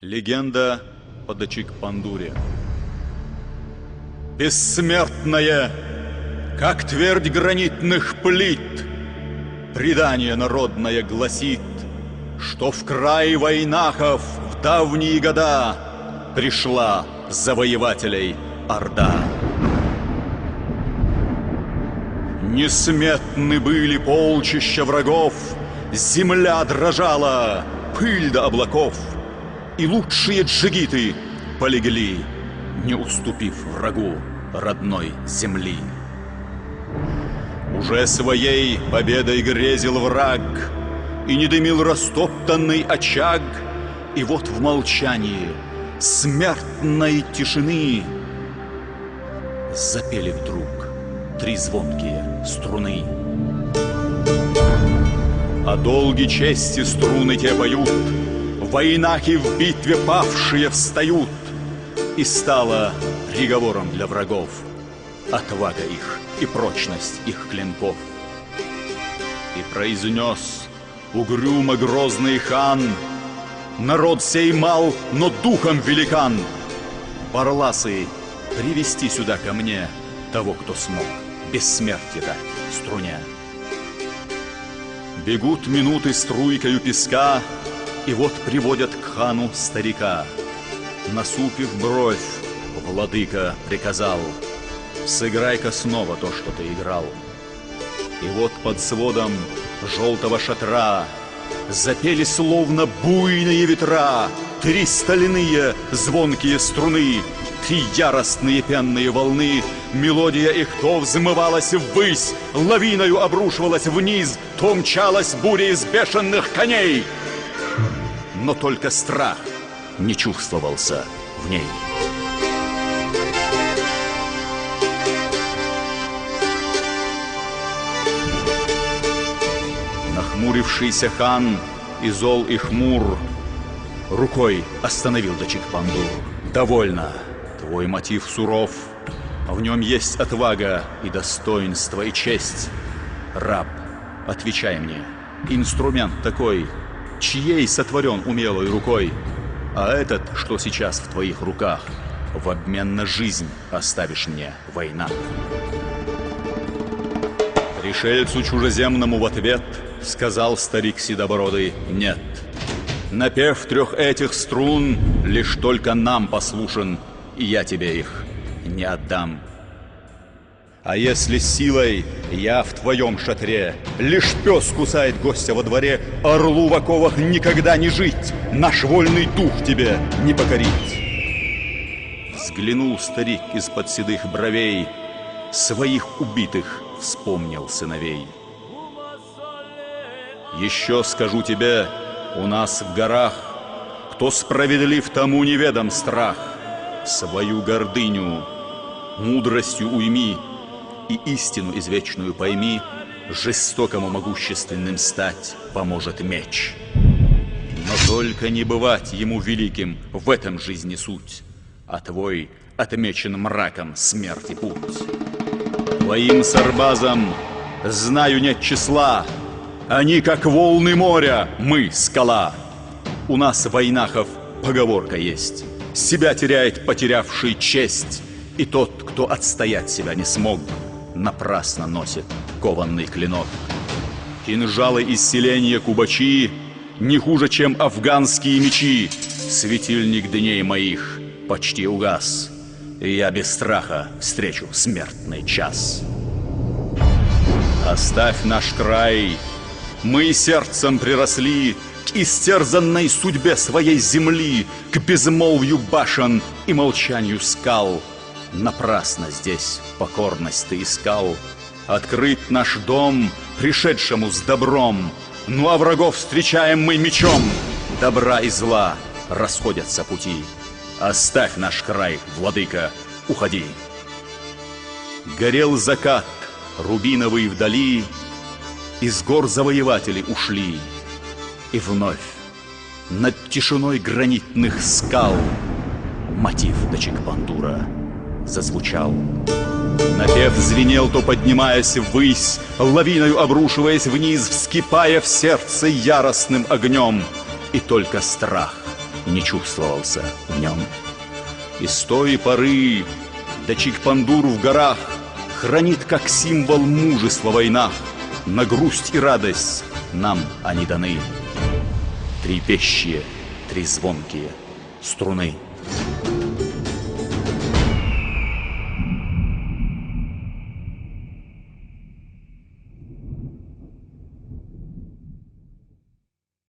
Легенда о Дачик-Пандуре. Бессмертная, как твердь гранитных плит, предание народное гласит, что в край войнахов в давние года пришла завоевателей орда. Несметны были полчища врагов, земля дрожала, пыль до облаков, и лучшие джигиты полегли, не уступив врагу родной земли. Уже своей победой грезил враг, и не дымил растоптанный очаг, и вот в молчании смертной тишины запели вдруг три звонкие струны. О долге чести струны те поют, войнахи в битве павшие встают, и стало приговором для врагов отвага их и прочность их клинков. И произнес угрюмо грозный хан: народ сей мал, но духом великан. Барласы, привести сюда ко мне того, кто смог бессмертие дать струне. Бегут минуты струйкою песка, и вот приводят к хану старика. Насупив бровь, владыка приказал: сыграй-ка снова то, что ты играл. И вот под сводом желтого шатра запели словно буйные ветра три стальные звонкие струны, три яростные пенные волны. Мелодия их то взмывалась ввысь, лавиною обрушивалась вниз, то мчалась буря из бешеных коней. Но только страх не чувствовался в ней. Нахмурившийся хан и зол и хмур рукой остановил Дачик-Пандур. Довольно, твой мотив суров, в нем есть отвага и достоинство и честь. Раб, отвечай мне, инструмент такой чьей сотворен умелой рукой? А этот, что сейчас в твоих руках, в обмен на жизнь оставишь мне, война. Пришельцу чужеземному в ответ сказал старик седобородый: нет, напев трех этих струн лишь только нам послушен, и я тебе их не отдам. А если силой я в твоем шатре, лишь пес кусает гостя во дворе, орлу в оковах никогда не жить, наш вольный дух тебе не покорить. Взглянул старик из-под седых бровей, своих убитых вспомнил сыновей. Еще скажу тебе, у нас в горах, кто справедлив, тому неведом страх. Свою гордыню мудростью уйми, и истину извечную пойми, жестокому могущественным стать поможет меч. Но только не бывать ему великим, в этом жизни суть, а твой отмечен мраком смерти путь. Твоим сарбазам, знаю, нет числа, они как волны моря, мы скала. У нас, войнахов, поговорка есть: себя теряет потерявший честь, и тот, кто отстоять себя не смог, напрасно носит кованный клинок. Кинжалы из селения кубачи не хуже, чем афганские мечи. Светильник дней моих почти угас, и я без страха встречу смертный час. Оставь наш край, мы сердцем приросли к истерзанной судьбе своей земли, к безмолвию башен и молчанию скал. Напрасно здесь покорность ты искал. Открыть наш дом пришедшему с добром, ну а врагов встречаем мы мечом. Добра и зла расходятся пути. Оставь наш край, владыка, уходи. Горел закат, рубиновый вдали, из гор завоеватели ушли. И вновь над тишиной гранитных скал мотив Дачик-Пандура зазвучал. Напев звенел, то поднимаясь ввысь, лавиною обрушиваясь вниз, вскипая в сердце яростным огнем. И только страх не чувствовался в нем. И с той поры до Чикпандур в горах хранит как символ мужества в войнах. На грусть и радость нам они даны. Три вещие, три звонкие струны.